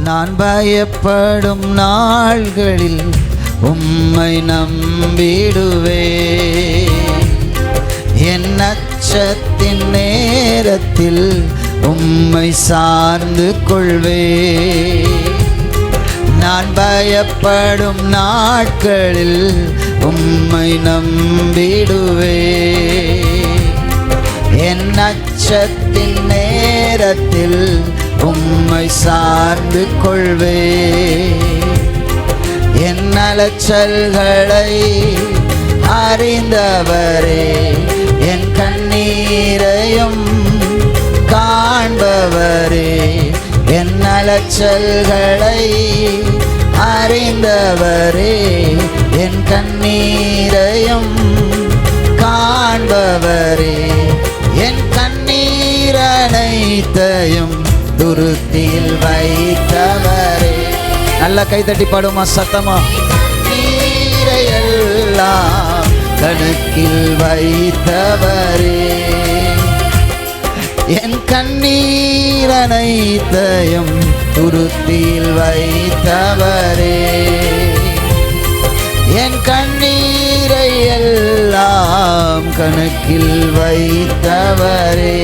நான் பயப்படும் நாள்களில் உம்மை நம்பிடுவே. என் அச்சத்தின் நேரத்தில் உம்மை சார்ந்து கொள்வே. நான் பயப்படும் நாட்களில் உம்மை நம்பிடுவே. என் அச்சத்தின் நேரத்தில் உம்மை சார்ந்து கொள்வே. என் அலைச்சல்களை அறிந்தவரே, என் கண்ணீரையும் காண்பவரே. என் அலைச்சல்களை அறிந்தவரே, என் கண்ணீரையும் காண்பவரே. என் கண்ணீர் அனைத்தையும் துருத்தியில் வைத்தவரே. நல்ல கைதட்டி பாடுமா சத்தமா. நீரையெல்லாம் கணக்கில் வைத்தவரே, என் கண்ணீர் அனைத்தையும் துருத்தியில் வைத்தவரே. என் கண்ணீரை எல்லாம் கணக்கில் வைத்தவரே.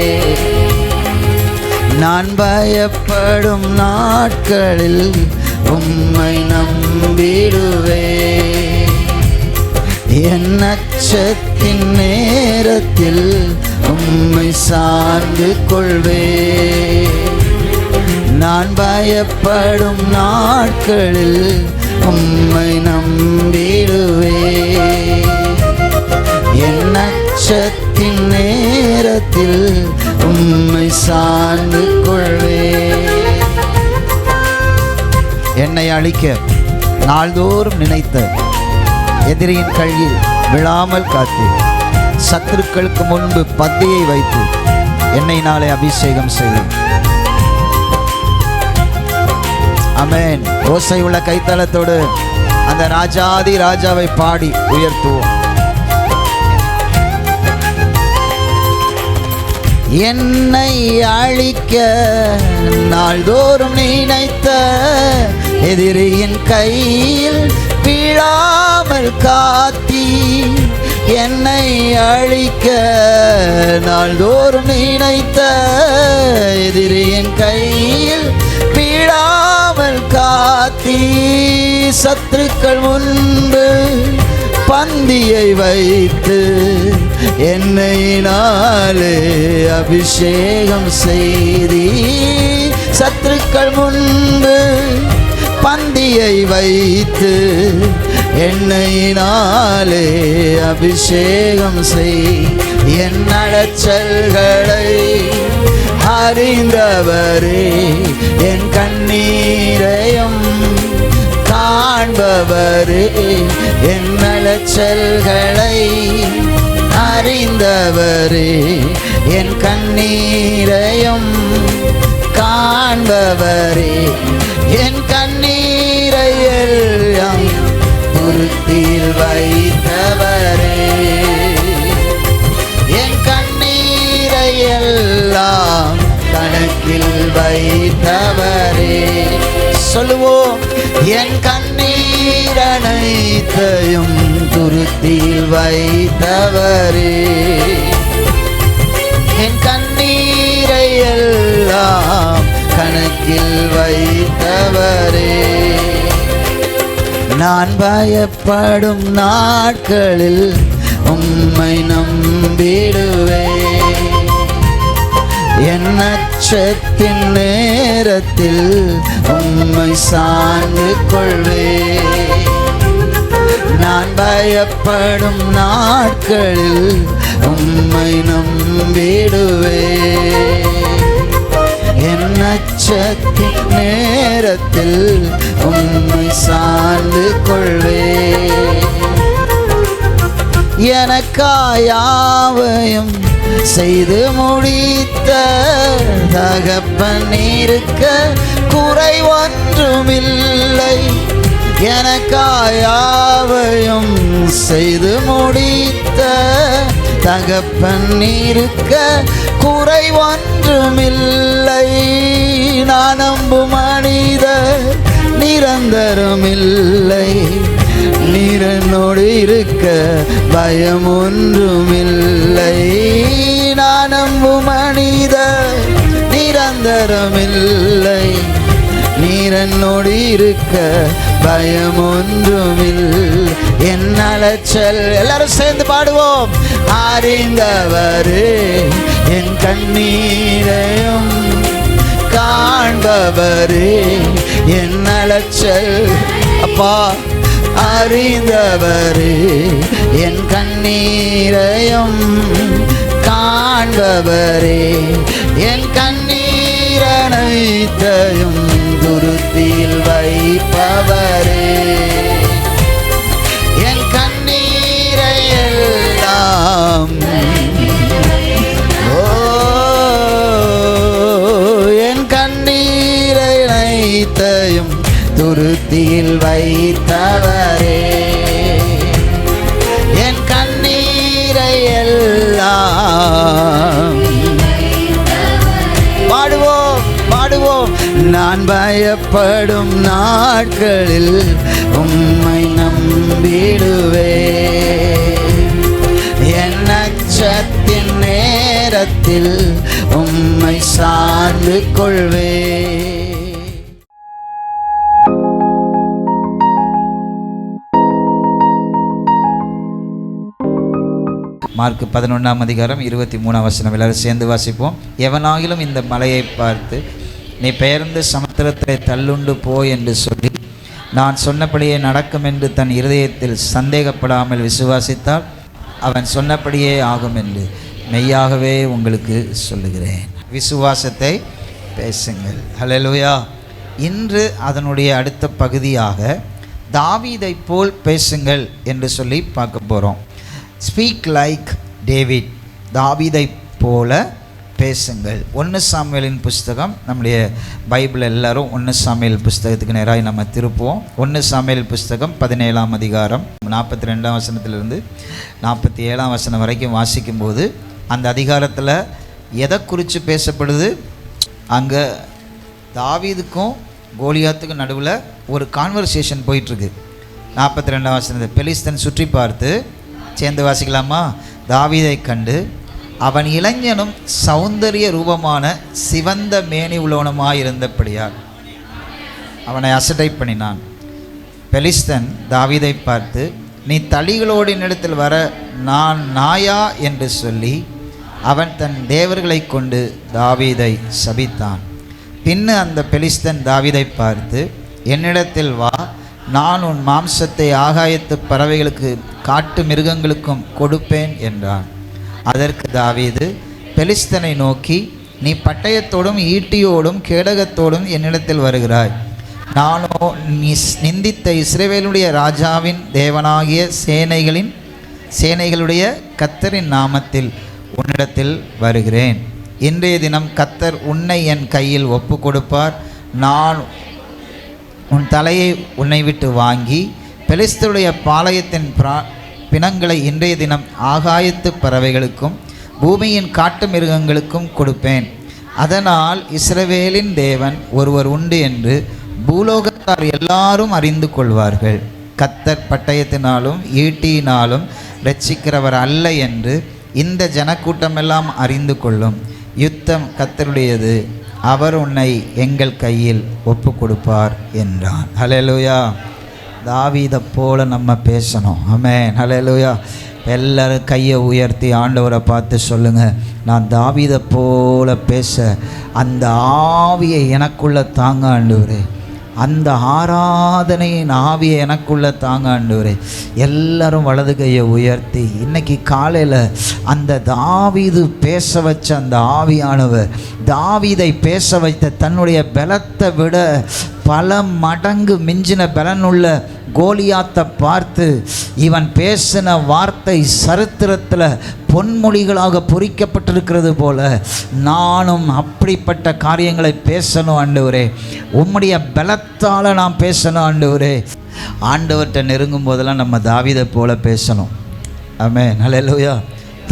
நான் பயப்படும் நாட்களில் உம்மை நம்பிடுவே. என் அச்சத்தின் நேரத்தில் உம்மை சார்ந்து கொள்வே. நான் பயப்படும் நாட்களில் உம்மை நம்பிடுவே. என் அச்சத்தின் நேரத்தில் உம்மை சார்ந்து கொள்வே. என்னை அழிக்க நாள்தோறும் நினைத்த எதிரியின் கையில் விழாமல் காத்து, சத்துருக்களுக்கு முன்பு பந்தியை வைத்து என்னை நாளை அபிஷேகம் செய்யும். ஆமென். ஓசை உள்ள கைத்தளத்தோடு அந்த ராஜாதி ராஜாவை பாடி உயர்த்துவோம். என்னை அழிக்க நாள்தோறும் நினைத்த எதிரியின் கையில் விழாமல் காத்தி, என்னை அழிக்க நாள்தோறும் நினைத்த எதிரியின் கையில் விழாமல் காத்தி, சத்துருக்கள் முன்பு பந்தியை வைத்து என்னை நாளே அபிஷேகம் செய்தி. சத்துருக்கள் முன்பு பந்தியை வைத்து என்னை நாளே அபிஷேகம் செய். என் அலைச்சல்களை அறிந்தவரே, என் கண்ணீரையும் காண்பவரே. என் அலைச்சல்களை அறிந்தவரே, என் கண்ணீரையும் காண்பவரே. என் கண்ணீரை எல்லாம் துருத்தியில் வைத்தவரே, என் கண்ணீரை எல்லாம் கணக்கில் வைத்தவரே. சொல்லுவோம். என் கண்ணீர் அனைத்தையும் துருத்தியில் வைத்தவரே, என் கண்ணீரை எல்லாம் கணக்கில் வைத்தவரே. நான் பயப்படும் நாட்களில் உம்மை நம்பிடுவே. என் அச்சத்தின் நேரத்தில் உம்மை சார்ந்து கொள்வே. நான் பயப்படும் நாட்களில் உம்மை நம்பிடுவே. என் அச்சத்தின் நேரத்தில் உம்மை சார்ந்து கொள்வே. எனக்காயாவையும் செய்து முடித்த தகப்பன் இருக்க குறை ஒன்றுமில்லை. எனக்காயாவையும் செய்து முடித்த தகப்பன் இருக்க குறை ஒன்றுமில்லை. நான் நம்பும் மனிதர் நிரந்தரமில்லை. நீர் என்னோடு இருக்க பயம் ஒன்றுமில்லை. நான் நம்பும் மனிதர் நிரந்தரமில்லை. நீர் என்னோடு இருக்க பயம் ஒன்றுமில்லை. என் அலைச்சல் எல்லாரும் சேர்ந்து பாடுவோம். அறிந்தவரே என் கண்ணீரையும் காண்பவரே என் அலைச்சல். அப்பா, அறிந்தவரே என் கண்ணீரையும் காண்பவரே என் கண்ணீரனைத்தையும் துருத்தியில் வைப்பவரே என் கண்ணீரை எல்லாம் என் கண்ணீரை அனைத்தையும் துருத்தியில் வைத்தவரே என் கண்ணீரை எல்லாம். பாடுவோம் பாடுவோம். நான் பயப்படும் நாட்களில் உம்மை நம்பிடுவே. என் அச்சத்தின் நேரத்தில் உம்மை சார்ந்து கொள்வே. மார்க் 11:23 எல்லாரும் சேர்ந்து வாசிப்போம். எவனாகிலும் இந்த மலையை பார்த்து நீ பெயர்ந்து சமுத்திரத்தை தள்ளுண்டு போ என்று சொல்லி நான் சொன்னபடியே நடக்கும் என்று தன் இருதயத்தில் சந்தேகப்படாமல் விசுவாசித்தால் அவன் சொன்னபடியே ஆகும் என்று மெய்யாகவே உங்களுக்கு சொல்லுகிறேன். விசுவாசத்தை பேசுங்கள். ஹல்லேலூயா. இன்று அதனுடைய அடுத்த பகுதியாக தாவீதை போல் பேசுங்கள் என்று சொல்லி பார்க்க போகிறோம். ஸ்பீக் லைக் டேவிட், தாவீதை போல பேசுங்கள். 1 சாமுவேலின் புஸ்தகம், நம்முடைய பைபிள் எல்லாரும் 1 சாமுவேல் புஸ்தகத்துக்கு நேராக நம்ம திருப்புவோம். 1 சாமுவேல் புஸ்தகம் 17ஆம் அதிகாரம் 42ஆம் வசனத்திலிருந்து 47ஆம் வசனம் வரைக்கும் வாசிக்கும்போது அந்த அதிகாரத்தில் எதை குறித்து பேசப்படுது? அங்கே தாவீதுக்கும் கோலியாத்துக்கும் நடுவில் ஒரு கான்வர்சேஷன் போயிட்டுருக்கு. 42ஆம் வசனத்தை பெலிஸ்தன் சுற்றி பார்த்து, சேர்ந்து வாசிக்கலாமா? தாவீதை கண்டு அவன் இளைஞனும் சௌந்தரிய ரூபமான சிவந்த மேனி உள்ளவனுமாயிருந்தபடியால் அவனை அசட்டை பண்ணினான். பெலிஸ்தன் தாவீதை பார்த்து, நீ தளிகளோடு என்னிடத்தில் வர நான் நாயா என்று சொல்லி அவன் தன் தேவர்களை கொண்டு தாவீதை சபித்தான். பின்னு அந்த பெலிஸ்தன் தாவீதை பார்த்து, என்னிடத்தில் வா, நான் உன் மாம்சத்தை ஆகாயத்து பறவைகளுக்கு காட்டு மிருகங்களுக்கும் கொடுப்பேன் என்றான். அதற்கு தாவீது பெலிஸ்தனை நோக்கி, நீ பட்டயத்தோடும் ஈட்டியோடும் கேடகத்தோடும் என்னிடத்தில் வருகிறாய், நானோ நீ நிந்தித்த இஸ்ரவேலுடைய ராஜாவின் தேவனாகிய சேனைகளுடைய கர்த்தரின் நாமத்தில் உன்னிடத்தில் வருகிறேன். இன்றைய தினம் கர்த்தர் உன்னை என் கையில் ஒப்பு கொடுப்பார். நான் உன் தலையை உன்னை விட்டு வாங்கி பெலிஸ்தருடைய பாளையத்தின் பிணங்களை இன்றைய தினம் ஆகாயத்து பறவைகளுக்கும் பூமியின் காட்டு மிருகங்களுக்கும் கொடுப்பேன். அதனால் இஸ்ரவேலின் தேவன் ஒருவர் உண்டு என்று பூலோகத்தார் எல்லாரும் அறிந்து கொள்வார்கள். கர்த்தர் பட்டயத்தினாலும் ஈட்டியினாலும் இரட்சிக்கிறவர் அல்ல என்று இந்த ஜனக்கூட்டமெல்லாம் அறிந்து கொள்ளும். யுத்தம் கர்த்தருடையது, அவர் உன்னை எங்கள் கையில் ஒப்பு கொடுப்பார் என்றான். ஹல்லேலூயா. தாவீதை போல நம்ம பேசணும். ஆமென். ஹல்லேலூயா. எல்லாரும் கையை உயர்த்தி ஆண்டவரை பார்த்து சொல்லுங்கள், நான் தாவீதை போல பேச அந்த ஆவியை எனக்குள்ளே தாங்க ஆண்டவரே, அந்த ஆராதனையின் ஆவியை எனக்குள்ளே தாங்க ஆண்டவரே. எல்லாரும் வலது கையை உயர்த்தி இன்னைக்கு காலையில் அந்த தாவீது பேச வச்ச அந்த ஆவியானவர் தாவீதை பேச வைத்த தன்னுடைய பலத்தை விட பல மடங்கு மிஞ்சின பலனுள்ள கோலியாத்தை பார்த்து இவன் பேசின வார்த்தை சரித்திரத்தில் பொன்மொழிகளாக பொறிக்கப்பட்டிருக்கிறது போல நானும் அப்படிப்பட்ட காரியங்களை பேசணும் ஆண்டவரே. உம்முடைய பலத்தால் நான் பேசணும் ஆண்டவரே. ஆண்டவர்கிட்ட நெருங்கும் போதெல்லாம் நம்ம தாவீதை போல பேசணும். ஆமென். ஹல்லேலூயா.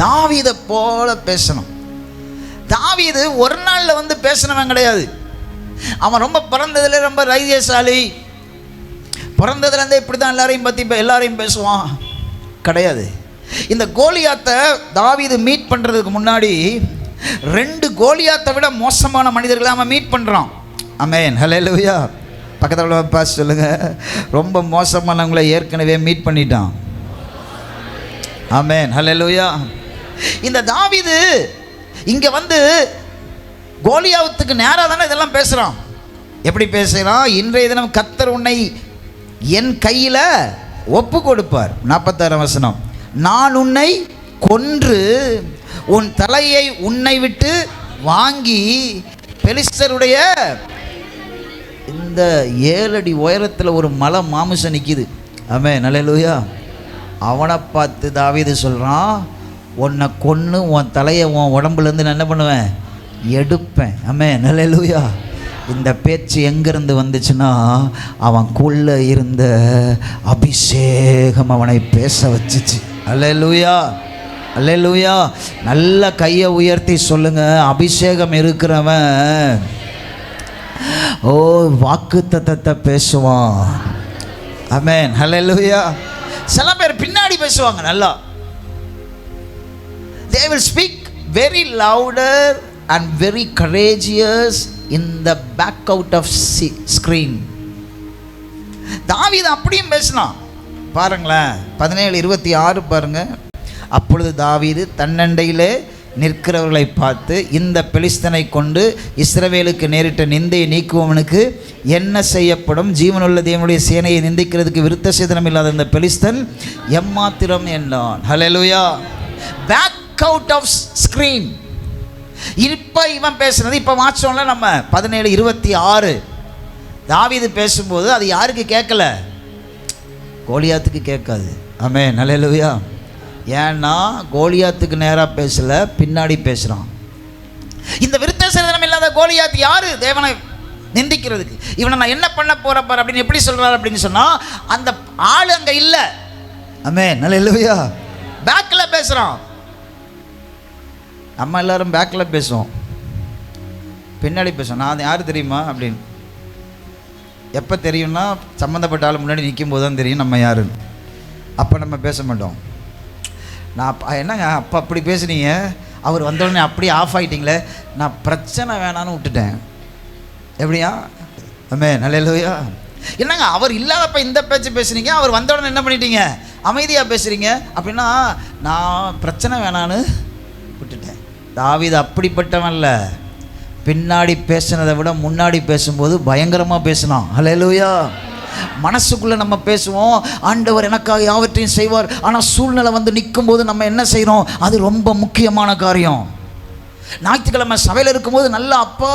தாவீதை போல பேசணும். தாவீது ஒரு நாளில் வந்து பேசினவன் கிடையாது. அவன் ரொம்ப பிறந்ததுல ரொம்ப தைரியசாலி, பிறந்ததுலேருந்தே இப்படி தான் எல்லாரையும் பற்றி எல்லாரையும் பேசுவான் கிடையாது. இந்த கோலியாத்தை தாவீது மீட் பண்ணுறதுக்கு முன்னாடி 2 கோலியாத்தை விட மோசமான மனிதர்களை அவன் மீட் பண்ணுறான். ஆமென், ஹல்லேலூயா. பக்கத்தில் பாஸ் சொல்லுங்க, ரொம்ப மோசமானவங்களை ஏற்கனவே மீட் பண்ணிட்டான். ஆமென், ஹல்லேலூயா. இந்த தாவீது இங்கே வந்து கோலியாத்துக்கு நேராக தானே இதெல்லாம் பேசுகிறான். எப்படி பேசுகிறான்? இன்றைய தினம் கர்த்தர் உன்னை என் கையில் ஒப்பு கொடுப்பார். 46 வசனம், நான் உன்னை கொன்று உன் தலையை உன்னை விட்டு வாங்கி பெலிஸ்தருடைய இந்த 7 அடி உயரத்தில் ஒரு மலை மாமிசம் நிற்கிது. ஆமென், ஹல்லேலூயா. அவனை பார்த்து தாவீது சொல்கிறான், உன்னை கொன்று உன் தலையை உன் உடம்புலேருந்து நான் என்ன பண்ணுவேன்? எடுப்பேன். ஆமென், ஹல்லேலூயா. இந்த பேச்சு எங்கேருந்து வந்துச்சுன்னா, அவனுக்குள்ளே இருந்த அபிஷேகம் அவனை பேச வச்சுச்சு. ஹல்லேலூயா, ஹல்லேலூயா. நல்ல கையை உயர்த்தி சொல்லுங்க, அபிஷேகம் இருக்கிறவன் வாக்குத்தத்தத்தை பேசுவான். ஆமென், ஹல்லேலூயா. சில பேர் பின்னாடி பேசுவாங்க நல்லா. They will speak very louder and very courageous in the back out of screen. தாவீது அப்படியும் பேசினான். பாருங்களேன், 17:26 பாருங்க. அப்பொழுது தாவீது தன்னண்டையிலே நிற்கிறவர்களை பார்த்து, இந்த பெலிஸ்தனை கொண்டு இஸ்ரவேலுக்கு நேரிட்ட நிந்தையை நீக்குவவனுக்கு என்ன செய்யப்படும்? ஜீவனுள்ள தேவனுடைய சேனையை நிந்திக்கிறதுக்கு விருத்த சேதனம் இல்லாத இந்த பெலிஸ்தன் எம்மாத்திரம் என்றான். Hallelujah. Back out of screen. இப்போ இவன் பேசுனது இப்போ வாட்சோம்ல நம்ம 17:26 தாவீது பேசும்போது அது யாருக்கு கேட்கல? கோலியாத்துக்கு கேட்காது. ஆமென், ஹல்லேலூயா. ஏன்னா கோலியாத்துக்கு நேராக பேசல, பின்னாடி பேசுகிறான். இந்த விருத்த சேதனம் இல்லாத கோலியாத் யாரு? தேவனை நிந்திக்கிறதுக்கு. இவனை நான் என்ன பண்ண போறப்பார் அப்படின்னு எப்படி சொல்றாரு அப்படின்னு சொன்னால், அந்த ஆள் அங்கே இல்லை. ஆமென், ஹல்லேலூயா. பேக்கில் பேசுகிறான். நம்ம எல்லாரும் பேக்கில் பேசுவோம், பின்னாடி பேசுவோம். நான் யார் தெரியுமா அப்படின்னு எப்போ தெரியும்னா, சம்மந்தப்பட்ட ஆள் முன்னாடி நிற்கும் போது தான் தெரியும் நம்ம யாருன்னு. அப்போ நம்ம பேச மாட்டோம். நான் என்னங்க அப்போ அப்படி பேசுனீங்க, அவர் வந்தோடனே அப்படியே ஆஃப் ஆகிட்டிங்களே, நான் பிரச்சனை வேணான்னு விட்டுட்டேன். எப்படியா? ஆமென், ஹல்லேலூயா. என்னங்க அவர் இல்லாதப்ப இந்த பேச்சு பேசுனீங்க, அவர் வந்தோடனே என்ன பண்ணிட்டீங்க? அமைதியாக பேசுகிறீங்க. அப்படின்னா நான் பிரச்சனை வேணான்னு விட்டுட்டேன். தாவீது அப்படிப்பட்டவன் இல்லை. பின்னாடி பேசுனதை விட முன்னாடி பேசும்போது பயங்கரமாக பேசினான். ஹல்லேலூயா. மனசுக்குள்ளே நம்ம பேசுவோம், ஆண்டவர் எனக்காக யாவற்றையும் செய்வார். ஆனால் சூழ்நிலை வந்து நிற்கும் போது நம்ம என்ன செய்கிறோம்? அது ரொம்ப முக்கியமான காரியம். ஞாயிற்றுக்கிழமை சபையில் இருக்கும்போது நல்லா அப்பா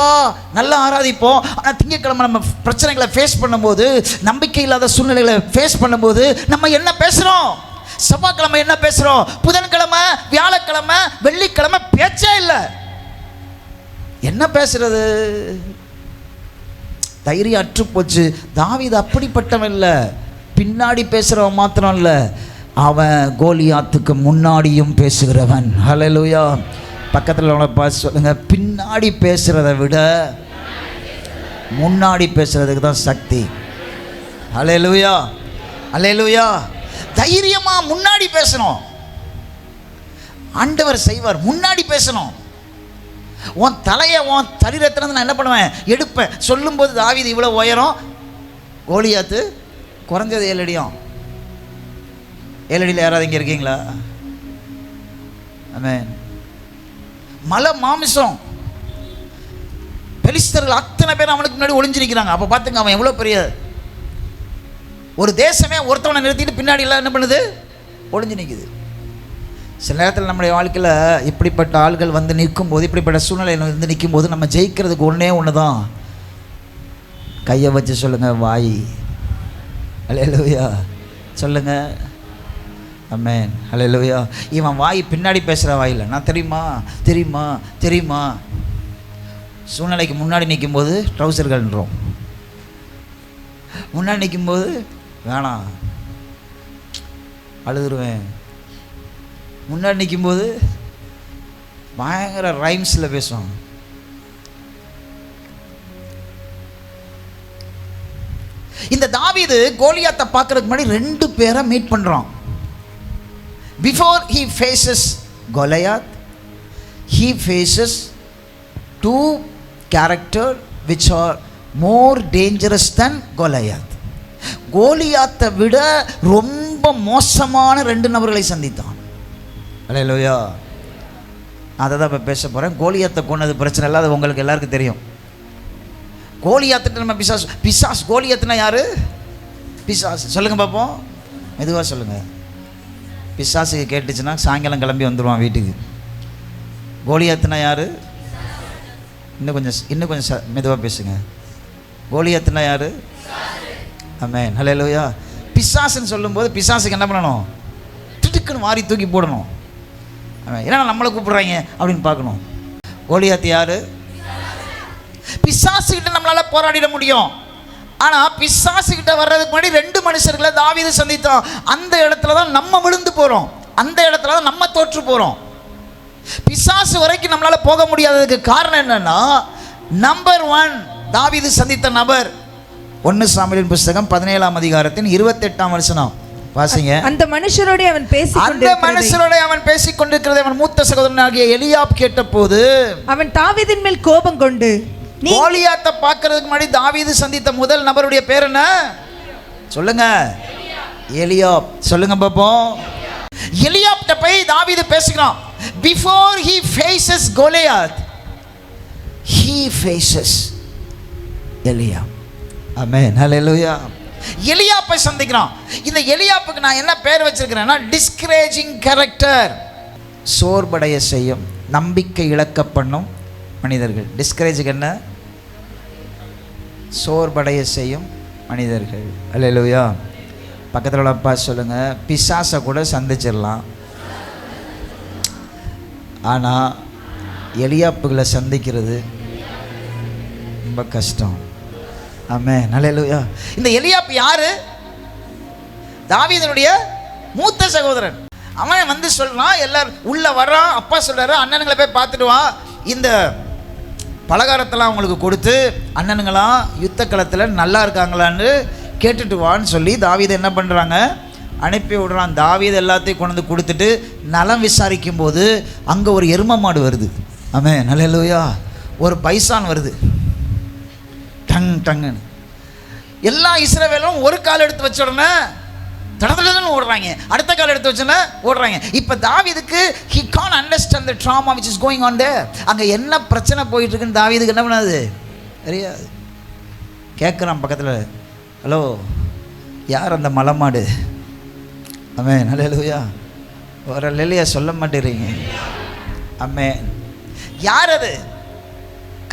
நல்லா ஆராதிப்போம். ஆனால் திங்கட்கிழமை நம்ம பிரச்சனைகளை ஃபேஸ் பண்ணும்போது, நம்பிக்கை இல்லாத சூழ்நிலைகளை ஃபேஸ் பண்ணும்போது நம்ம என்ன பேசுகிறோம்? செவ்வாய்க்கிழமை என்ன பேசுகிறோம்? புதன்கிழமை, வியாழக்கிழமை, வெள்ளிக்கிழமை பேச்சே இல்லை. என்ன பேசுறது? தைரியம் அற்று போச்சு. தாவீது அப்படிப்பட்டவன் இல்லை, பின்னாடி பேசுகிறவன் மாத்திரம் இல்லை, அவன் கோலியாத்துக்கு முன்னாடியும் பேசுகிறவன். ஹல்லேலூயா. பக்கத்தில் அவனை பார்த்து சொல்லுங்க, பின்னாடி பேசுகிறத விட முன்னாடி பேசுகிறதுக்கு தான் சக்தி. ஹல்லேலூயா, ஹல்லேலூயா. தைரியமாக முன்னாடி பேசணும். ஆண்டவர் செய்வார். முன்னாடி பேசணும். உன் தலையை உன் சரீரத்திலிருந்து நான் என்ன பண்ணுவேன்? எடுப்பேன். சொல்லும்போது தாவீது இவ்வளோ உயரம், கோலியாத்து குறைஞ்சது 7 அடியும். 7 அடியில் யாராவது இங்கே இருக்கீங்களா? ஆமென். மலை மாமிசம். பெலிஸ்தர்கள் அத்தனை பேர் அவனுக்கு முன்னாடி ஒளிஞ்சிருக்கிறாங்க. அப்போ பார்த்துங்க அவன் எவ்வளோ பெரிய ஒரு தேசமே ஒருத்தவனை நிறுத்திட்டு பின்னாடி எல்லாம் என்ன பண்ணுது? ஒளிஞ்சு நிற்குது. சில நேரத்தில் நம்முடைய வாழ்க்கையில் இப்படிப்பட்ட ஆள்கள் வந்து நிற்கும்போது, இப்படிப்பட்ட சூழ்நிலையில் வந்து நிற்கும்போது நம்ம ஜெயிக்கிறதுக்கு ஒன்று தான். கையை வச்சு சொல்லுங்கள், வாய். ஹல்லேலூயா. சொல்லுங்கள், ஆமென், ஹல்லேலூயா. இவன் வாய் பின்னாடி பேசுகிற வாயில் நான் தெரியுமா தெரியுமா தெரியுமா. சூழ்நிலைக்கு முன்னாடி நிற்கும்போது ட்ரௌசர்கள்ன்றோம், முன்னாடி நிற்கும்போது வேணாம் அழுதுருவேன், முன்னாடி நிற்கும்போது பயங்கர ரைம்ஸில் பேசுவாங்க. இந்த தாவீது கோலியாத்தை பார்க்கறதுக்கு முன்னாடி 2 பேரை மீட் பண்ணுறான். Before he faces Goliath, he faces 2 character which are more dangerous then Goliath. கோலியாத்தை விட ரொம்ப மோசமான 2 நபர்களை சந்தித்தான். அல்லேலூயா. அதை தான் இப்போ பேச போகிறேன். கோலியாத்தை கொண்டது பிரச்சனை இல்லை, அது உங்களுக்கு எல்லாருக்கும் தெரியும். கோலியாத்துட்டு நம்ம பிசாஸ் கோலியாத்துனா யாரு? பிசாசு. சொல்லுங்கள் பார்ப்போம், மெதுவாக சொல்லுங்கள். பிசாசுக்கு கேட்டுச்சுன்னா சாயங்காலம் கிளம்பி வந்துடுவான் வீட்டுக்கு. கோலியாத்துனா யாரு? இன்னும் கொஞ்சம் மெதுவாக பேசுங்க. கோலியாத்துனா யாரு? ஆமென், ஹல்லேலூயா. பிசாசுன்னு சொல்லும்போது பிசாசுக்கு என்ன பண்ணணும்? திடுக்குன்னு மாறி தூக்கி போடணும். ஏன்னா நம்மளை கூப்பிடுறாங்க அப்படின்னு பார்க்கணும். கோலியாத்து யாரு? பிசாசுகிட்ட நம்மளால் போராடிட முடியும். ஆனால் பிசாசுகிட்ட வர்றதுக்கு முன்னாடி 2 மனுஷர்களை தாவீது சந்தித்தான். அந்த இடத்துல தான் நம்ம விழுந்து போகிறோம், அந்த இடத்துல தான் நம்ம தோற்று போகிறோம். பிசாசு வரைக்கும் நம்மளால் போக முடியாததுக்கு காரணம் என்னன்னா, நம்பர் 1 தாவீது சந்தித்த நபர் 1 சாமுவேலின் புஸ்தகம் 17ஆம் அதிகாரத்தின் 28ஆம் வசனம் வாசிங்க. அந்த மனுஷரோட அவன் பேசிக் கொண்டிருக்கிறதை அவன் மூத்த சகோதரனாகிய எலியாப் கேட்டபோது அவன் தாவீதின் மேல் கோபம் கொண்டு, கோலியாத்தை பார்க்கிறதுக்கு முன்னாடி தாவீது சந்தித்த முதல் நபருடைய பேர் என்ன? சொல்லுங்க. எலியாப். சொல்லுங்க பாப்போம். எலியாப்ட்ட போய் தாவீது பேசுகிறான். Before he faces Goliath, he faces Eliab. Amen, hallelujah. எலியாப்பை சந்திக்கிறான். இந்த எலியாப்புக்கு நான் என்ன பேர் வச்சிருக்கிறேன்னா, டிஸ்கரேஜிங் கேரக்டர். சோர்வடைய செய்யும், நம்பிக்கை இழக்க பண்ணும் மனிதர்கள். டிஸ்கரேஜுக்கு என்ன? சோர்வடைய செய்யும் மனிதர்கள். அல்லேலூயா. பக்கத்தில் உள்ள அப்பா சொல்லுங்க, பிசாசை கூட சந்திச்சிடலாம், ஆனால் எலியாப்புகளை சந்திக்கிறது ரொம்ப கஷ்டம். ஆமென், ஹல்லேலூயா. இந்த எலியாப் யாரு? தாவீதுடைய மூத்த சகோதரன். அவன் வந்து சொல்றான், எல்லாரும் உள்ள வர்றான். அப்பா சொல்றாரு, அண்ணனுங்களை போய் பார்த்துட்டு வா, இந்த பலகாரத்தெல்லாம் அவங்களுக்கு கொடுத்து அண்ணனுங்களாம் யுத்த களத்தில் நல்லா இருக்காங்களான்னு கேட்டுட்டு வான்னு சொல்லி தாவீது என்ன பண்ணுறாங்க? அனுப்பி விடுறான். தாவீது எல்லாத்தையும் கொண்டு வந்து கொடுத்துட்டு நலம் விசாரிக்கும் போது அங்கே ஒரு எரும மாடு வருது. ஆமென், ஹல்லேலூயா. ஒரு பைசான் வருது, டங் டங்குன்னு. எல்லா இஸ்ரவேலும் ஒரு கால் எடுத்து வச்ச உடனே தடதடன்னு ஓடுறாங்க, அடுத்த கால் எடுத்து வச்சோன்னா ஓடுறாங்க. இப்போ தாவீதுக்கு he can't understand the trauma which is going on there. அங்கே என்ன பிரச்சனை போயிட்டு இருக்குன்னு தாவீதுக்கு என்ன பண்ணாது? தெரியாது. கேட்குறான் பக்கத்தில், ஹலோ, யார் அந்த மலைமாடு? ஆமென், ஹல்லேலூயா. ஒரு லெல்லையா சொல்ல மாட்டேறீங்க. ஆமென். யார் அது?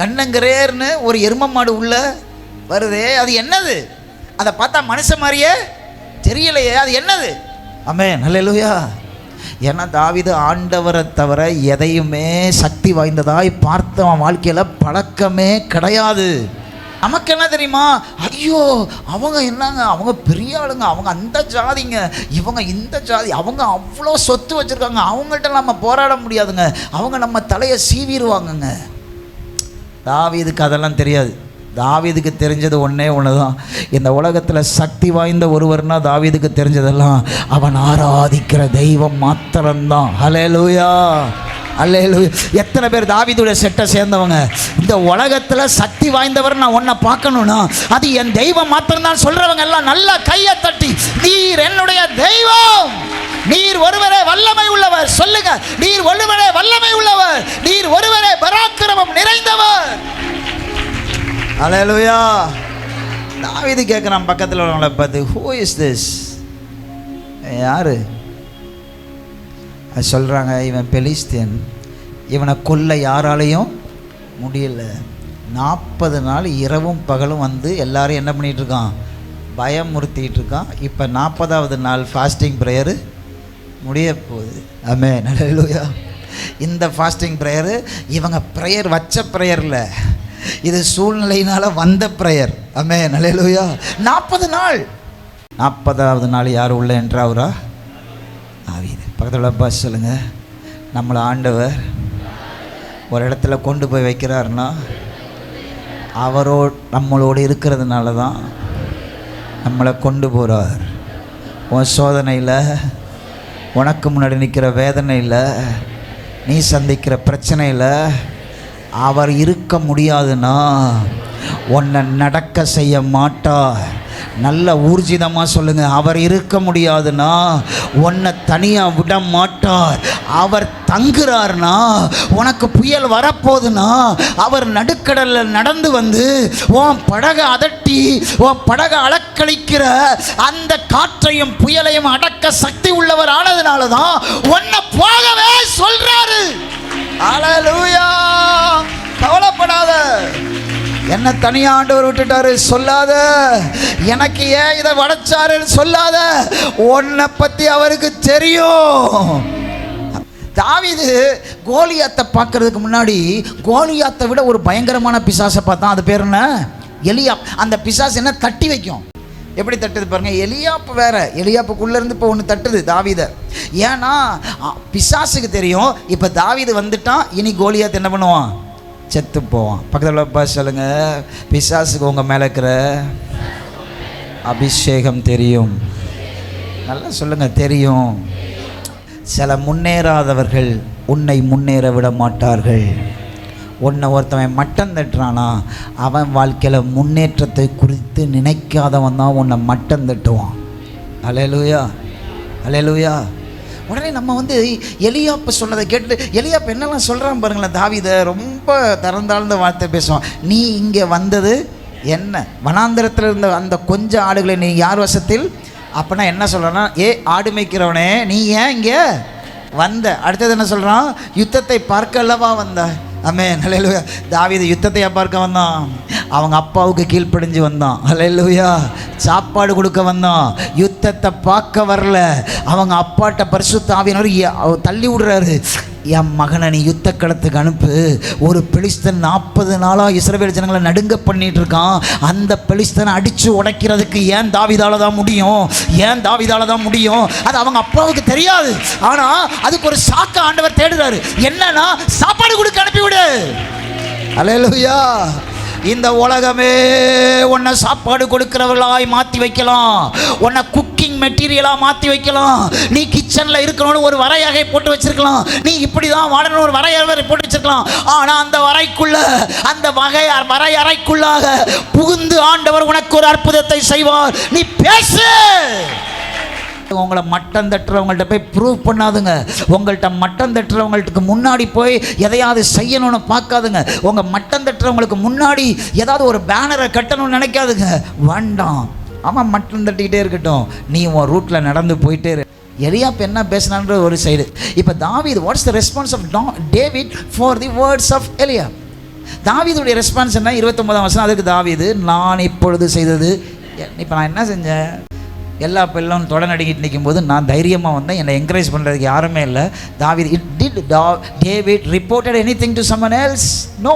கண்ணங்கரேர்னு ஒரு எரும மாடு உள்ள வருதே, அது என்னது? அதை பார்த்தா மனுஷன் மாதிரியே தெரியலையே, அது என்னது? ஆமென், ஹல்லேலூயா. ஏன்னா தாவீது ஆண்டவரை தவிர எதையுமே சக்தி வாய்ந்ததாய் பார்த்தவன் வாழ்க்கையில் பழக்கமே கிடையாது. நமக்கு என்ன தெரியுமா? ஐயோ, அவங்க என்னங்க, அவங்க பெரிய ஆளுங்க, அவங்க அந்த ஜாதிங்க, இவங்க இந்த ஜாதி, அவங்க அவ்வளோ சொத்து வச்சுருக்காங்க, அவங்கள்ட்ட நம்ம போராட முடியாதுங்க, அவங்க நம்ம தலையை சீவிடுவாங்கங்க. தாவீதுக்கு அதெல்லாம் தெரியாது. தாவீதுக்கு தெரிஞ்சது ஒன்றே ஒன்று தான். இந்த உலகத்தில் சக்தி வாய்ந்த ஒருவர்னா தாவீதுக்கு தெரிஞ்சதெல்லாம் அவன் ஆராதிக்கிற தெய்வம் மாத்திரம்தான். ஹல்லேலூயா, ஹல்லேலூயா. எத்தனை பேர் தாவீதுடைய செட்டை சேர்ந்தவங்க? இந்த உலகத்தில் சக்தி வாய்ந்தவர் நான் ஒன்றை பார்க்கணும்னா அது என் தெய்வம் மாத்திரம்தான் சொல்கிறவங்க எல்லாம் நல்லா கையை தட்டி, நீர் என்னுடைய தெய்வம், நீர் ஒருவரே வல்லமை உள்ளவர். சொல்லுங்க, நீர் ஒருவரே வல்லமை உள்ளவர், நீர் ஒருவரே பராக்கிரமம் நிறைந்தவர். அல்லேலூயா. தாவீது கேட்குறான் பக்கத்தில் உள்ளவங்களை பார்த்து, ஹூ இஸ் திஸ்? யாரு? அது சொல்கிறாங்க, இவன் பெலிஸ்தியன், இவனை கொல்ல யாராலையும் முடியல. 40 நாள் இரவும் பகலும் வந்து எல்லாரையும் என்ன பண்ணிகிட்டு இருக்கான்? பயமுறுத்திட்டு இருக்கான். இப்போ 40வது நாள் ஃபாஸ்டிங் ப்ரேயரு முடிய போகுது. ஆமென், ஹல்லேலூயா. இந்த ஃபாஸ்டிங் ப்ரேயரு இவங்க ப்ரேயர் வச்ச ப்ரேயரில், இது சூழ்நிலையினால் வந்த ப்ரேயர். ஆமென், ஹல்லேலூயா. 40 நாள். 40வது நாள் யார் உள்ள என்றாவரா? தாவீது. பக்கத்தில் பாஸ் சொல்லுங்க, நம்மளை ஆண்டவர் ஒரு இடத்துல கொண்டு போய் வைக்கிறாருன்னா நம்மளோடு இருக்கிறதுனால தான் நம்மளை கொண்டு போகிறார். உன் சோதனையில், உனக்கு முன்னாடி நிற்கிற வேதனையில், நீ சந்திக்கிற பிரச்சனையில் அவர் இருக்க முடியாதுன்னா உன்னை நடக்க செய்ய மாட்டார். நல்ல ஊர்ஜிதமாக சொல்லுங்கள், அவர் இருக்க முடியாதுன்னா உன்னை தனியாக விட மாட்டார். அவர் தங்குறார்னா, உனக்கு புயல் வரப்போகுதுன்னா அவர் நடுக்கடலில் நடந்து வந்து உன் படகை அதட்டி உன் படகை அலக்களிக்கிற அந்த காற்றையும் புயலையும் அடக்க சக்தி உள்ளவர் ஆனதுனால தான் உன்னை போகவே சொல்றாரு. அல்லேலூயா. கவலைப்படாத, என்ன தனியா ஆண்டவர் விட்டுட்டாரு சொல்லாத, எனக்கு ஏன் இதை வளைச்சாருன்னு சொல்லாத, உன்னை பத்தி அவருக்கு தெரியும். தாவீது கோலியாத்தை பார்க்கறதுக்கு முன்னாடி கோலியாத்தை விட ஒரு பயங்கரமான பிசாசை பார்த்தான். அது பேர் என்ன? எலியாப். அந்த பிசாசு என்ன தட்டி வைக்கும். எப்படி தட்டுது பாருங்க. எலியாப்பு வேற, எலியாப்புக்குள்ளேருந்து இப்போ ஒன்று தட்டுது தாவீதை. ஏன்னா பிசாசுக்கு தெரியும் இப்போ தாவீது வந்துட்டான், இனி கோலியாத் என்ன பண்ணுவான்? செத்து போவான். பக்கத்தில் உள்ள சொல்லுங்க, பிசாசுக்கு உங்கள் மேலே இருக்கிற அபிஷேகம் தெரியும். நல்லா சொல்லுங்க, தெரியும். சில முன்னேறாதவர்கள் உன்னை முன்னேற விட மாட்டார்கள். உன்னை ஒருத்தவன் மட்டம் தட்டுறானா அவன் வாழ்க்கையில் முன்னேற்றத்தை குறித்து நினைக்காதவன் தான் உன்னை மட்டம் தட்டுவான். அல்லேலூயா, அல்லேலூயா. உடனே நம்ம எலியாப்பு சொன்னதை கேட்டு எலியாப்பு என்னெல்லாம் சொல்கிறான் பாருங்களேன். தாவீதை ரொம்ப திறந்தாழ்ந்த வார்த்தை பேசுவான். நீ இங்கே வந்தது என்ன? வனாந்திரத்தில் இருந்த அந்த கொஞ்சம் ஆடுகளை நீ யார் வசத்தில்? அப்போனா என்ன சொல்கிறான்னா, ஆடு மேய்க்கிறவனே நீ ஏன் இங்கே வந்த? அடுத்தது என்ன சொல்கிறான்? யுத்தத்தை பார்க்க அல்லவா வந்த. ஆமென், அல்லேலூயா. தாவீது யுத்தத்தை பார்க்க வந்தான், அவங்க அப்பாவுக்கு கீழ்ப்படிஞ்சு வந்தான். அல்லேலூயா. சாப்பாடு கொடுக்க வந்தான், யுத்தத்தை பார்க்க வரல. அவங்க அப்பாட்ட பரிசுத்த ஆவியானவர் தள்ளி விடுறாரு. என் மகனை நீ யுத்த களத்துக்கு அனுப்பு. ஒரு பெலிஸ்தன் 40 நாளாக இஸ்ரவேல் ஜனங்களை நடுங்க பண்ணிட்டு இருக்கான். அந்த பெலிஸ்தனை அடித்து உடைக்கிறதுக்கு ஏன் தாவீதால தான் முடியும், ஏன் தாவீதால தான் முடியும். அது அவங்க அப்பாவுக்கு தெரியாது. ஆனால் அதுக்கு ஒரு சாக்க ஆண்டவர் தேடுறாரு. என்னன்னா, சாப்பாடு கொடுக்க அனுப்பிவிடு. அல்லேலூயா. இந்த உலகமே உன்னை சாப்பாடு கொடுக்கிறவர்களாய் மாற்றி வைக்கலாம், உன்னை குக்கிங் மெட்டீரியலாக மாற்றி வைக்கலாம். நீ கிச்சனில் இருக்கணும்னு ஒரு வரையறை போட்டு வச்சிருக்கலாம், நீ இப்படி தான் வாழணும் ஒரு வரையறை போட்டு வச்சிருக்கலாம். ஆனால் அந்த அந்த வரையறைக்குள்ளாக புகுந்து ஆண்டவர் உனக்கு ஒரு அற்புதத்தை செய்வார். நீ பேசு. உங்களை மட்டம் தட்டுறவங்கள்ட்ட போய் ப்ரூவ் பண்ணாதுங்க. உங்கள்கிட்ட மட்டம் தட்டுறவங்களுக்கு முன்னாடி போய் எதையாவது செய்யணும்னு பார்க்காதுங்க. உங்கள் மட்டம் தட்டுறவங்களுக்கு முன்னாடி ஏதாவது ஒரு பேனரை கட்டணும்னு நினைக்காதுங்க. வேண்டாம், ஆமாம், மட்டம் தட்டிக்கிட்டே இருக்கட்டும், நீ உன் ரூட்டில் நடந்து போயிட்டே இரு. எலியாப் என்ன பேசினான்ற ஒரு சைடு. இப்போ தாவீது, what's the response of David for the words of Eliab? தாவீதுடைய ரெஸ்பான்ஸ் என்ன? 29ஆம் வசனம். அதுக்கு தாவீது, நான் இப்பொழுது செய்தது. இப்போ நான் என்ன செஞ்சேன்? எல்லா பிள்ளையும் தொட நடுங்கிட்டு நிற்கும் போது நான் தைரியமாக வந்தேன். என்னை என்கரேஜ் பண்ணுறதுக்கு யாருமே இல்லை. தாவீது, did David reported anything to someone else? No.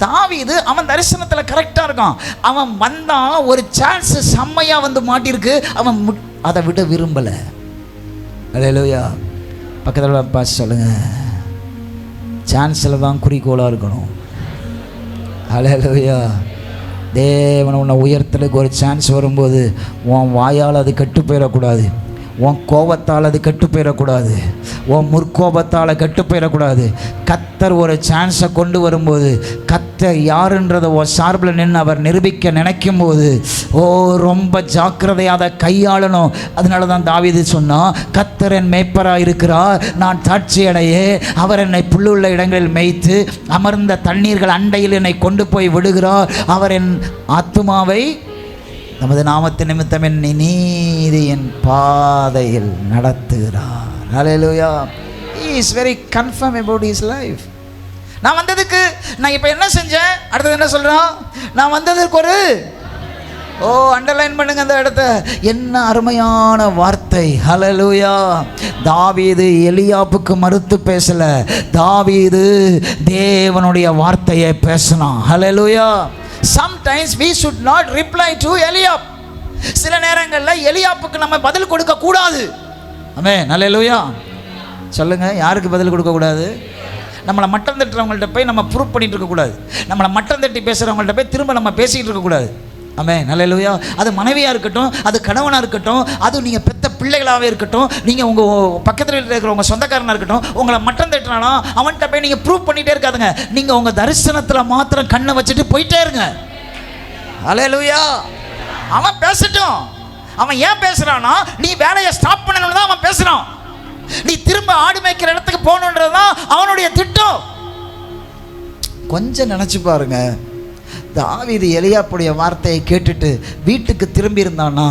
தாவீது அவன் தரிசனத்தில் கரெக்டாக இருக்கான். அவன் வந்தான், ஒரு சான்ஸ் செம்மையாக மாட்டிருக்கு, அவன் அதை விட விரும்பலை. அல்லேலூயா. பக்கத்தில் பார்த்து சொல்லுங்க, சான்ஸில் தான் குறிக்கோளாக இருக்கணும். அல்லேலூயா. தேவனை உன்னை உயர்த்தலுக்கு ஒரு சான்ஸ் வரும்போது உன் வாயால் அது கெட்டு போயிடக்கூடாது, உன் கோபத்தால் அது கெட்டு போயிடக்கூடாது, உன் முற்கோபத்தால் கெட்டு போயிடக்கூடாது. கத்தர் ஒரு சான்ஸை கொண்டு வரும்போது கத்தர் யாருன்றதை உன் சார்பில் நின்று அவர் நிரூபிக்க நினைக்கும் போது ரொம்ப ஜாக்கிரதையாக அதை கையாளணும். அதனால தான் தாவீது சொன்னான், கத்தர் என் மேய்ப்பராக இருக்கிறார், நான் தாட்சி அடையே. அவர் என்னை புல்லுள்ள இடங்களில் மேய்த்து அமர்ந்த தண்ணீர்கள் அண்டையில் என்னை கொண்டு போய் விடுகிறார். அவர் என் ஆத்துமாவை நமது நாமத்து நிமித்தம் என் நீதியின் பாதையில் நடத்துகிறார். ஹல்லேலூயா. He is very confirm about his life. நான் வந்ததுக்கு நான் இப்போ என்ன செஞ்சேன்? அடுத்தது என்ன சொல்கிறான்? நான் வந்ததுக்கு ஒரு அண்டர்லைன் பண்ணுங்க அந்த இடத்த. என்ன அருமையான வார்த்தை. ஹல்லேலூயா. தாவீது எலியாப்புக்கு மறுத்து பேசல, தாவீது தேவனுடைய வார்த்தையை பேசினான். ஹல்லேலூயா. Sometimes we should not reply to Eliab. சில நேரங்களில் எலியாப்புக்கு நம்ம பதில் கொடுக்க கூடாது. ஆமென், ஹல்லேலூயா. சொல்லுங்க, யாருக்கு பதில் கொடுக்க கூடாது? நம்மளை மட்டம் தட்டுறவங்கள்ட்ட போய் நம்ம ப்ரூவ் பண்ணிட்டு இருக்கக்கூடாது. நம்மளை மட்டம் தட்டி பேசுகிறவங்கள்ட்ட போய் திரும்ப நம்ம பேசிக்கிட்டு இருக்கக்கூடாது. ஆமென், ஹல்லேலூயா. அது மனைவியாக இருக்கட்டும், அது கணவனாக இருக்கட்டும், அது நீங்கள் பெத்த பிள்ளைகளாகவே இருக்கட்டும், நீங்கள் உங்கள் பக்கத்தில் இருக்கிற உங்கள் சொந்தக்காரனாக இருக்கட்டும், உங்களை மட்டம் தட்டுறானோ அவன்கிட்ட போய் நீங்கள் ப்ரூவ் பண்ணிகிட்டே இருக்காதுங்க. நீங்கள் உங்கள் தரிசனத்தில் மாத்திரம் கண்ணை வச்சுட்டு போயிட்டே இருங்க. ஹல்லேலூயா. அவன் பேசட்டும். அவன் ஏன் பேசுகிறான்னா, நீ வேலையை ஸ்டாப் பண்ணணும்னு தான் அவன் பேசுகிறான். நீ திரும்ப ஆடு மேய்க்கிற இடத்துக்கு போகணுன்றது தான் அவனுடைய திட்டம். கொஞ்சம் நினச்சி பாருங்க, தாவீது எலியாப்புடைய வார்த்தையை கேட்டுட்டு வீட்டுக்கு திரும்பி இருந்தானா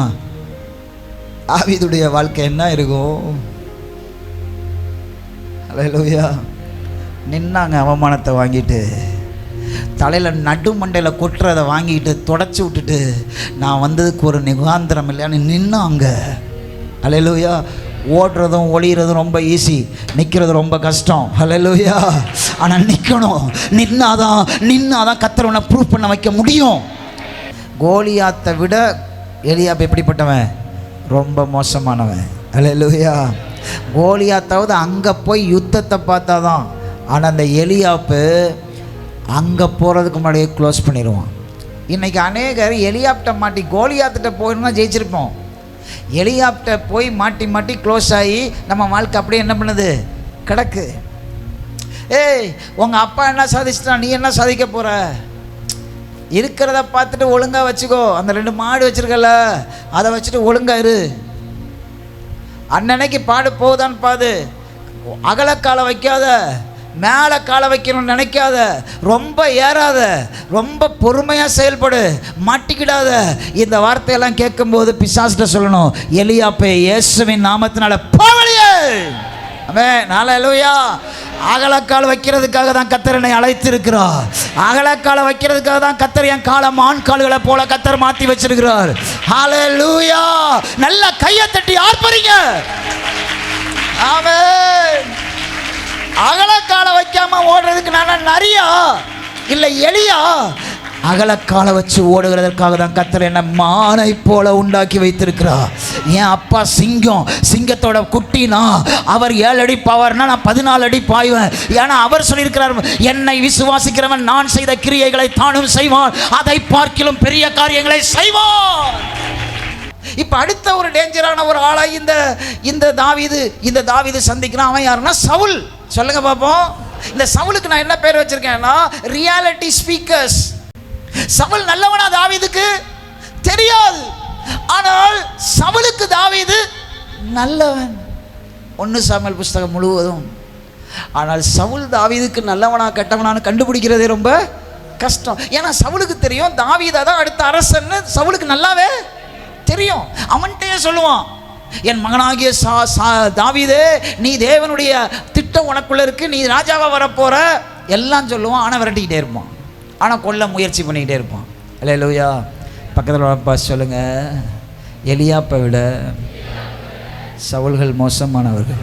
தாவீதுடைய வாழ்க்கை என்ன இருக்கும்? ஹல்லேலூயா. நின்னாங்க அவமானத்தை வாங்கிட்டு, தலையில் நடு மண்டையில் கொட்டுறதை வாங்கிட்டு தொடச்சி விட்டுட்டு, நான் வந்ததுக்கு ஒரு நிகாந்திரம் இல்லையான்னு நின்னாங்க. ஹல்லேலூயா. ஓடுறதும் ஒளிகிறதும் ரொம்ப ஈஸி, நிற்கிறது ரொம்ப கஷ்டம். ஹல்லேலூயா. ஆனால் நிற்கணும். நின்னாதான் கர்த்தரை ப்ரூவ் பண்ண வைக்க முடியும். கோலியாத்தை விட எலியாப் எப்படிப்பட்டவன்? ரொம்ப மோசமானவன். ஹல்லேலூயா. கோலியாத்தாவது அங்கே போய் யுத்தத்தை பார்த்தாதான். ஆனால் அந்த எலியாப்பு அங்கே போகிறதுக்கு முன்னாடியே க்ளோஸ் பண்ணிடுவான். இன்றைக்கி அநேகர் எலியாப்கிட்ட மாட்டி கோலியாத்திட்ட போயிடணும்னா ஜெயிச்சிருப்போம். எலியாப்கிட்ட போய் மாட்டி க்ளோஸ் ஆகி நம்ம வாழ்க்கை அப்படியே என்ன பண்ணுது? கிடக்கு. ஏய், உங்கள் அப்பா என்ன சாதிச்சிட்டான், நீ என்ன சாதிக்க போகிற? இருக்கிறத பார்த்துட்டு ஒழுங்காக வச்சுக்கோ. அந்த 2 மாடு வச்சுருக்கல, அதை வச்சுட்டு ஒழுங்காக இரு. அன்னன்னைக்கு பாடு போகுதான்னு பாது. அகலக்காலை வைக்காத, மேலே காலை வைக்கணும்னு நினைக்காத, ரொம்ப ஏறாத, ரொம்ப பொறுமையாக செயல்படு, மாட்டிக்கிடாத. இந்த வார்த்தையெல்லாம் கேட்கும்போது பிசாசுட்ட சொல்லணும், எலியாப்பே இயேசுவின் நாமத்தினால போவலியே. ஆமென், ஹல்லேலூயா. அகலக்கால் வைக்கிறதுக்காக தான் கர்த்தர் என்னை அழைத்திருக்கிறார். அகலக்காலை வைக்கிறதுக்காக தான் கர்த்தர் என் காலை மான் கால்களை போல கர்த்தர் மாற்றி வச்சிருக்கிறார். ஹல்லேலூயா. நல்ல கையை தட்டி ஆர்ப்பரிங்க. ஆமென். அகலக்காலை வைக்காம ஓடுறதுக்கு நான் நரியா இல்லை எலியா? அகலக்காலை வச்சு ஓடுகிறதற்காக தான் கர்த்தர் என்ன மானை போல உண்டாக்கி வைத்திருக்கிறார். என் அப்பா சிங்கம், சிங்கத்தோட குட்டினா அவர் 7 அடி பாவார்னா நான் 14 அடி பாய்வேன். ஏன்னா அவர் சொல்லியிருக்கிறார், என்னை விசுவாசிக்கிறவன் நான் செய்த கிரியைகளை தானும் செய்வான், அதை பார்க்கிலும் பெரிய காரியங்களை செய்வான். இப்போ அடுத்த ஒரு டேஞ்சரான ஒரு ஆளை இந்த தாவீது சந்திக்கிறான். அவன் யாருன்னா சவுல். சொல்லுங்க பாப்போம். இந்த சவுலுக்கு நான் என்ன பேர் வச்சிருக்கேன்னா ரியாலிட்டி ஸ்பீக்கர்ஸ். சவுல் நல்லவனா தாவீதுக்கு தெரியாது, ஆனால் சவுலுக்கு தாவீது நல்லவன். 1 சாமுவேல் புஸ்தகம் முழுவதும். ஆனால் சவுல் தாவீதுக்கு நல்லவனா கெட்டவனான்னு கண்டுபிடிக்கிறதே ரொம்ப கஷ்டம். ஏன்னா சவுலுக்கு தெரியும் தாவீது தான் அடுத்த அரசன்னு சவுலுக்கு நல்லாவே தெரியும். அவன்கிட்டயே சொல்லுவான், என் மகனாகிய தாவீதே, நீ தேவனுடைய திட்டம் உனக்குள்ள இருக்கு, நீ ராஜாவா வரப்போற எல்லாம் சொல்லுவான். ஆனால் விரட்டிக்கிட்டே இருப்பான், ஆனால் கொல்ல முயற்சி பண்ணிக்கிட்டே இருப்பான். ஹல்லேலூயா. பக்கத்தில் வரப்பா சொல்லுங்க, எலியாப்பை விட சவுல்கள் மோசமானவர்கள்.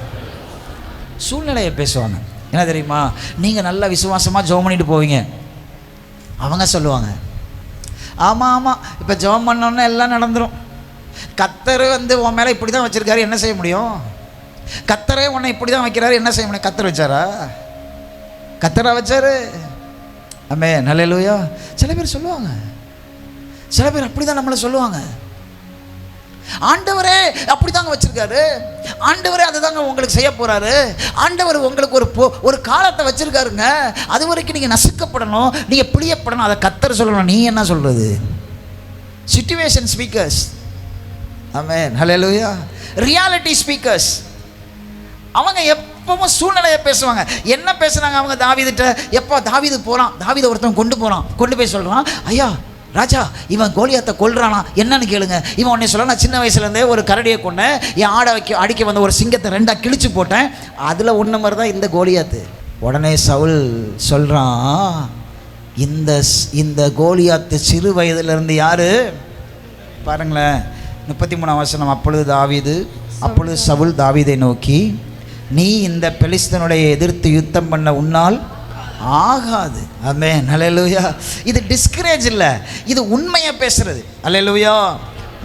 சூழ்நிலையை பேசுவாங்க. என்ன தெரியுமா? நீங்கள் நல்லா விசுவாசமாக ஜெபம் பண்ணிட்டு போவீங்க, அவங்க சொல்லுவாங்க ஆமாம் இப்போ ஜெபம் பண்ணோன்னா எல்லாம் நடந்துடும். கர்த்தர் உன் மேலே இப்படி தான் வச்சுருக்காரு, என்ன செய்ய முடியும்? கர்த்தரே உன்னை இப்படி தான் வைக்கிறாரு, என்ன செய்ய முடியும்? கர்த்தர் வச்சாரா? கர்த்தரா வச்சாரு? ஆமென், ஹல்லேலூயா. சில பேர் சொல்லுவாங்க, சில பேர் அப்படி தான் நம்மளை சொல்லுவாங்க. ஆண்டவரே அப்படி தாங்க வச்சிருக்காரு, ஆண்டவரே அதை தாங்க உங்களுக்கு செய்ய போறாரு, ஆண்டவர் உங்களுக்கு ஒரு காலத்தை வச்சிருக்காருங்க, அது வரைக்கும் நீங்கள் நசுக்கப்படணும், நீங்கள் பிழியப்படணும். அதை கர்த்தர் சொல்லணும். நீ என்ன சொல்றது? Situation speakers. Amen, hallelujah. Reality speakers. அவங்க எப்பவும் சூழ்நிலையை பேசுவாங்க. என்ன பேசுனாங்க அவங்க தாவீதுட்ட? எப்போ தாவீது போகிறான், தாவீதை ஒருத்தன் கொண்டு போய் சொல்கிறான், ஐயா ராஜா, இவன் கோலியாத்தை கொல்றானா என்னன்னு கேளுங்க. இவன் உடனே சொல்ல, நான் சின்ன வயசுலேருந்தே ஒரு கரடியை கொண்டேன், என் ஆடை அடிக்க வந்த ஒரு சிங்கத்தை 2ஆ கிழிச்சு போட்டேன், அதில் ஒன்று மாதிரி தான் இந்த கோலியாத்து. உடனே சவுல் சொல்கிறான், இந்த கோலியாத்து சிறு வயதிலிருந்து யாரு பாருங்களேன். 33ஆம் வசனம். அப்பொழுது சவுல் தாவீதை நோக்கி, நீ இந்த பெலிஸ்தனுடைய எதிர்த்து யுத்தம் பண்ண உன்னால் ஆகாது. ஆமென், ஹல்லேலூயா. இது டிஸ்கரேஜ் இல்லை, இது உண்மையை பேசுறது. ஹல்லேலூயா.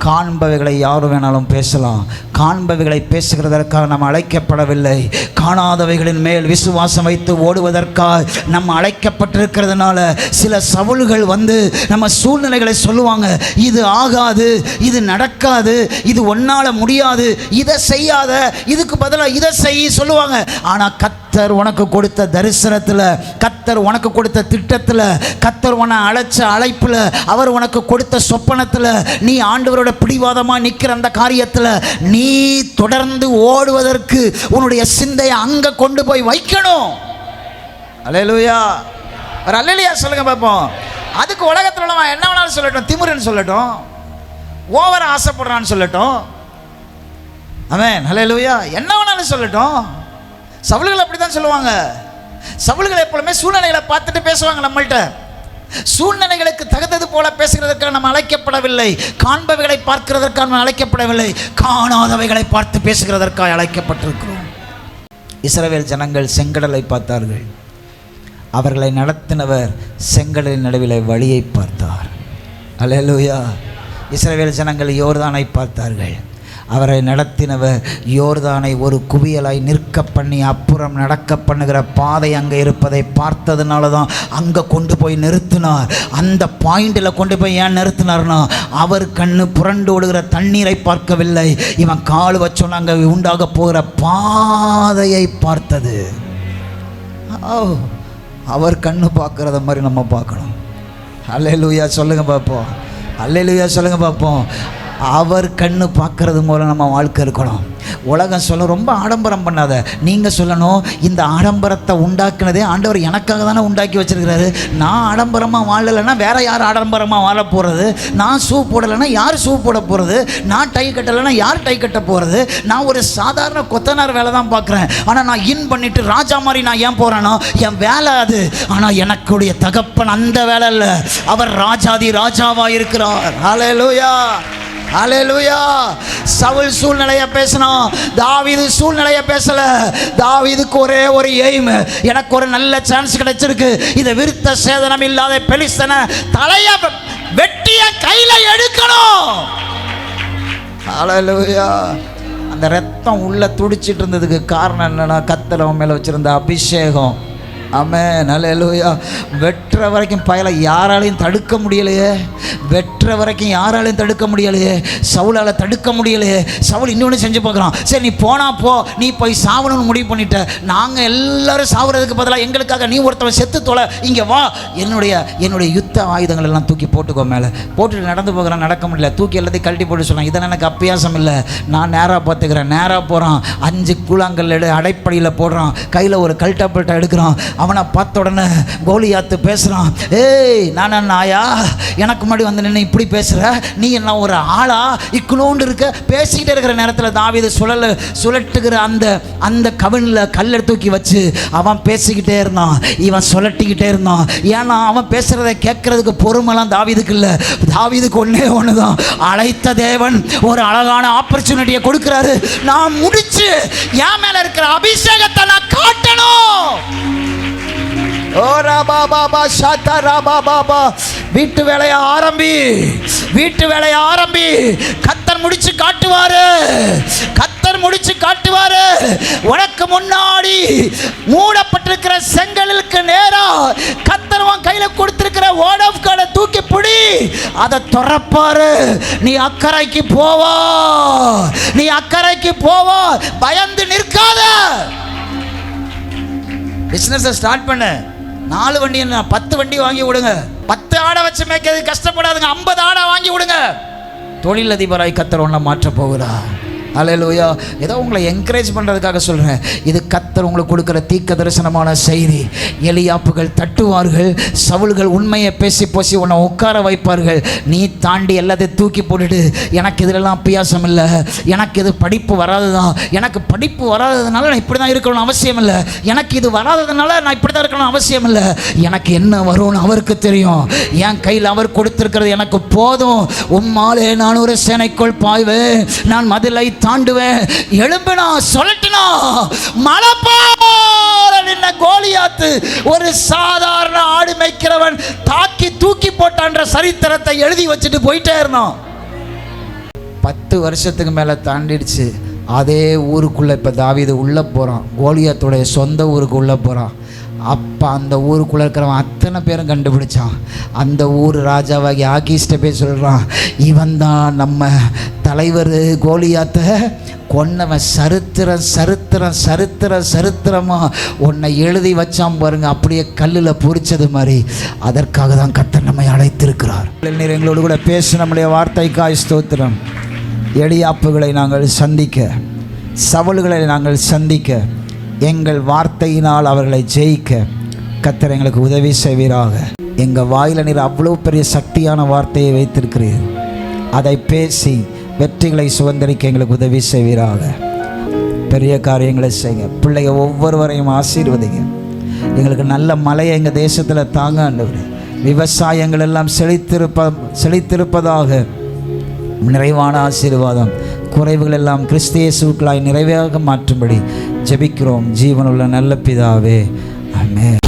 காண்பவைகளை யார் வேணாலும் பேசலாம். காண்பவைகளை பேசுகிறதற்காக நம்ம அழைக்கப்படவில்லை. காணாதவைகளின் மேல் விசுவாசம் வைத்து ஓடுவதற்காக நம்ம அழைக்கப்பட்டிருக்கிறதுனால சில சவுல்கள் வந்து நம்ம சூழ்நிலைகளை சொல்லுவாங்க. இது ஆகாது, இது நடக்காது, இது ஒன்னால முடியாது, இதை செய்யாத, இதுக்கு பதிலாக இதை செய்ய சொல்லுவாங்க. ஆனால் கர்த்தர் உனக்கு கொடுத்த தரிசனத்தில், கர்த்தர் உனக்கு கொடுத்த திட்டத்தில், கர்த்தர் உன்னை அழைச்ச அழைப்பில், அவர் உனக்கு கொடுத்த சொப்பனத்தில், நீ ஆண்டவரோட பிடிவாதமாக நிற்கிற அந்த காரியத்தில் நீ தொடர்ந்து ஓடுவதற்கு உன்னுடைய சிந்தையை அங்கே கொண்டு போய் வைக்கணும். அல்லேலூயா, ஒரு அல்லேலூயா சொல்லுங்க பார்ப்போம். அதுக்கு உலகத்தில் உள்ளவன் என்ன வேணாலும் சொல்லட்டும், திமிருன்னு சொல்லட்டும், ஓவர ஆசைப்படுறான்னு சொல்லட்டும், ஆமென், அல்லேலூயா, என்ன வேணாலும் சொல்லட்டும். சவுல்கள் அப்படி தான் சொல்லுவாங்க. சவுல்கள் எப்பொழுதுமே சூழ்நிலைகளை பார்த்துட்டு பேசுவாங்க. நம்மள்கிட்ட சூழ்நிலைகளுக்கு தகுந்தது போல பேசுகிறதற்காக நம்ம அழைக்கப்படவில்லை. காண்பவைகளை பார்க்கிறதற்காக நம்ம அழைக்கப்படவில்லை. காணாதவைகளை பார்த்து பேசுகிறதற்காக அழைக்கப்பட்டிருக்கிறோம். இஸ்ரவேல் ஜனங்கள் செங்கடலை பார்த்தார்கள். அவர்களை நடத்தினவர் செங்கடலின் நடுவில் வழியை பார்த்தார். அல்லேலூயா. இஸ்ரவேல் ஜனங்கள் யோர்தானை பார்த்தார்கள். அவரை நடத்தினவர் யோர்தானை ஒரு குவியலாய் நிற்க பண்ணி அப்புறம் நடக்க பண்ணுகிற பாதை அங்கே இருப்பதை பார்த்ததுனால தான் அங்கே கொண்டு போய் நிறுத்தினார். அந்த பாயிண்டில் கொண்டு போய் ஏன் நிறுத்தினார்னா, அவர் கண்ணு புரண்டு ஓடுகிற தண்ணீரை பார்க்கவில்லை, இவன் கால் வச்சோன்னு அங்கே உண்டாக போகிற பாதையை பார்த்தது. அவர் கண்ணு பார்க்குறத மாதிரி நம்ம பார்க்கணும். அல்லேலூயா சொல்லுங்க பார்ப்போம். அல்லேலூயா சொல்லுங்க பார்ப்போம். அவர் கண்ணு பார்க்கறது மூலம் நம்ம வாழ்க்கை இருக்கணும். உலகம் சொல்ல ரொம்ப ஆடம்பரம் பண்ணாத. நீங்கள் சொல்லணும், இந்த ஆடம்பரத்தை உண்டாக்குனதே ஆண்டவர் எனக்காக தானே உண்டாக்கி வச்சிருக்கிறாரு. நான் ஆடம்பரமாக வாழலைன்னா வேற யார் ஆடம்பரமாக வாழ போகிறது? நான் ஷூ போடலைன்னா யார் ஷூ போட போகிறது? நான் டை கட்டலைன்னா யார் டை கட்ட போகிறது? நான் ஒரு சாதாரண கொத்தனார் வேலை தான் பார்க்குறேன். ஆனால் நான் இன் பண்ணிட்டு ராஜா மாதிரி நான் ஏன் போகிறேன்னா என் வேலை அது. ஆனால் எனக்குடைய தகப்பன் அந்த வேலை இல்லை. அவர் ராஜாதி ராஜாவாக இருக்கிறார். ஹல்லேலூயா, அல்லேலூயா. சவுல் சூழ்நிலையை பேசணும், தாவீது சூழ்நிலையை பேசல. தாவீதுக்கு ஒரே ஒரு எய்ம், எனக்கு ஒரு நல்ல சான்ஸ் கிடைச்சிருக்கு, இதை விருத்த சேதனம் இல்லாத பெலிஸ்தனை தலைய வெட்டிய கையில எடுக்கணும். அல்லேலூயா. அந்த ரத்தம் உள்ள துடிச்சிட்டு இருந்ததுக்கு காரணம் என்னன்னா, கர்த்தர் அவன் மேல வச்சிருந்த அபிஷேகம். ஆமென், அல்லேலூயா. வெற்ற வரைக்கும் பயலை யாராலையும் தடுக்க முடியலையே. வெற்ற வரைக்கும் யாராலையும் தடுக்க முடியலையே. சவுலால் தடுக்க முடியலையே. சவுல் இன்னொன்று செஞ்சு பார்க்குறான். சரி, நீ போனா போ, நீ போய் சாவணும்னு முடிவு பண்ணிட்ட. நாங்கள் எல்லாரும் சாவுறதுக்கு பதிலாக எங்களுக்காக நீ ஒருத்தவன் செத்து தொலை, இங்கே வா, என்னுடைய யுத்த ஆயுதங்கள் எல்லாம் தூக்கி போட்டுக்கோ. மேலே போட்டுட்டு நடந்து போகிறான், நடக்க முடியல, தூக்கி எல்லாத்தையும் கழட்டி போட்டு சொன்னான். இதெல்லாம் எனக்கு அப்பியாசம் இல்லை, நான் நேராக பார்த்துக்கிறேன். நேராக போகிறான், 5 கூழாங்கல் அடைப்படியில் போடுறான், கையில் ஒரு கல்ட்டாப்பல்ட்டை எடுக்கிறான். அவனை பார்த்த உடனே கோலியாத்து பேசுகிறான். ஏய், நான் நாயா, எனக்கு முன்னாடி வந்து நின்று இப்படி பேசுகிற, நீ என்ன ஒரு ஆளா, இக்குனோண்டு இருக்க. பேசிக்கிட்டே இருக்கிற நேரத்தில் தாவீது சுழட்டுகிற அந்த கவினில் கல்லை தூக்கி வச்சு அவன் பேசிக்கிட்டே இருந்தான், இவன் சுழட்டிக்கிட்டே இருந்தான். ஏன்னா அவன் பேசுகிறத கேட்கறதுக்கு பொறுமெல்லாம் தாவீதுக்கு இல்லை. தாவீதுக்கு ஒன்று தான், அழைத்த தேவன் ஒரு அழகான ஆப்பர்ச்சுனிட்டியை கொடுக்குறாரு. நான் முடிச்சு என் மேலே இருக்கிற அபிஷேகத்தை நான் காட்டணும். ஓ ராபா பாபா ஷாத்தா ராபா பாபா. வீட்டு வேலையை ஆரம்பி, வீட்டு வேலையை ஆரம்பி. கர்த்தர் முடிச்சு காட்டுவாரு, கர்த்தர் முடிச்சு காட்டுவாரு. உனக்கு முன்னாடி மூடப்பட்டிருக்கிற செங்கலுக்கு நேரா கர்த்தர் உன் கையில கொடுத்திருக்கிற வேர்ட் ஆஃப் காடை தூக்கி பிடி, அதை திறப்பாரு. நீ அக்கறைக்கு போவா, நீ அக்கறைக்கு போவா. பயந்து நிற்காத. பிசினஸ் ஸ்டார்ட் பண்ணு. 4 வண்டி என்ன 10 வண்டி வாங்கி விடுங்க. 10 ஆடை வச்சு மேய்க்கிறது கஷ்டப்படாதுங்க. 50 ஆடை வாங்கி விடுங்க. தொழிலதிபராய் கர்த்தர் உன்னை மாற்ற போகிறார். அல்லேலூயா. ஏதோ உங்களை என்கரேஜ் பண்ணுறதுக்காக சொல்கிறேன். இது கர்த்தர் உங்களுக்கு கொடுக்குற தீர்க்க தரிசனமான செய்தி. எலியாப்புகள் தட்டுவார்கள், சவுல்கள் உண்மையை பேசி பேசி உன்னை உட்கார வைப்பார்கள். நீ தாண்டி எல்லாத்தையும் தூக்கி போட்டுட்டு, எனக்கு இதிலெல்லாம் அப்பியாசம் இல்லை, எனக்கு இது படிப்பு வராது தான், எனக்கு படிப்பு வராததுனால நான் இப்படி தான் இருக்கணும்னு அவசியம் இல்லை, எனக்கு இது வராததுனால நான் இப்படி தான் இருக்கணும்னு அவசியம் இல்லை. எனக்கு என்ன வரும்னு அவருக்கு தெரியும். என் கையில் அவர் கொடுத்துருக்கிறது எனக்கு போதும். உம்மாலே நான் ஒரு சேனைக்குள் பாய்வேன், நான் மதிலை தாண்டுவேன். எழும்பினா சொல்லட்டினா மலைப்பாற நின்ன கோலியாத்து ஒரு சாதாரண ஆடு மேய்க்கிறவன் தாக்கி தூக்கி போட்டான்ற சரித்திரத்தை எழுதி வச்சுட்டு போயிட்டே இருந்தான். 10 வருஷத்துக்கு மேலே தாண்டிடுச்சு. அதே ஊருக்குள்ளே இப்போ தாவீது உள்ளே போகிறான், கோலியாத்துடைய சொந்த ஊருக்கு உள்ளே போகிறான். அப்போ அந்த ஊருக்குள்ளே இருக்கிறவன் அத்தனை பேரும் கண்டுபிடிச்சான். அந்த ஊர் ராஜாவாகி ஆக்கீஸ்ட்டை போய் சொல்கிறான், இவன் தான் நம்ம தலைவர் கோலியாத்தை கொன்னவன். சரித்திரமாக உன்னை எழுதி வச்சான் பாருங்க, அப்படியே கல்லில் பொறிச்சது மாதிரி. அதற்காக தான் கர்த்தர் நம்மை அழைத்திருக்கிறார். நீர் எங்களோடு கூட பேச நம்முடைய வார்த்தைக்காய் ஸ்தோத்திரம். எளியாப்புகளை நாங்கள் சந்திக்க, சவால்களை நாங்கள் சந்திக்க, எங்கள் வார்த்தையினால் அவர்களை ஜெயிக்க கர்த்தர் எங்களுக்கு உதவி செய்வீராக. எங்கள் வாயில் நீர் அவ்வளோ பெரிய சக்தியான வார்த்தையை வைத்திருக்கிறீர். அதை பேசி வெற்றிகளை சுதந்திரிக்க எங்களுக்கு உதவி செய்வீராக. பெரிய காரியங்களை செய்யுங்க. பிள்ளைங்க ஒவ்வொருவரையும் ஆசீர்வதிங்க. எங்களுக்கு நல்ல மழையை எங்கள் தேசத்தில் தாங்க ஆண்டவரே. விவசாயங்கள் எல்லாம் செழித்திருப்பதாக. நிறைவான ஆசீர்வாதம், குறைவுகள் எல்லாம் கிறிஸ்து இயேசுவுக்குள்ளாய் நிறைவாக மாற்றும்படி ஜெபிக்கிறோம் ஜீவனுள்ள நல்ல பிதாவே. ஆமென்.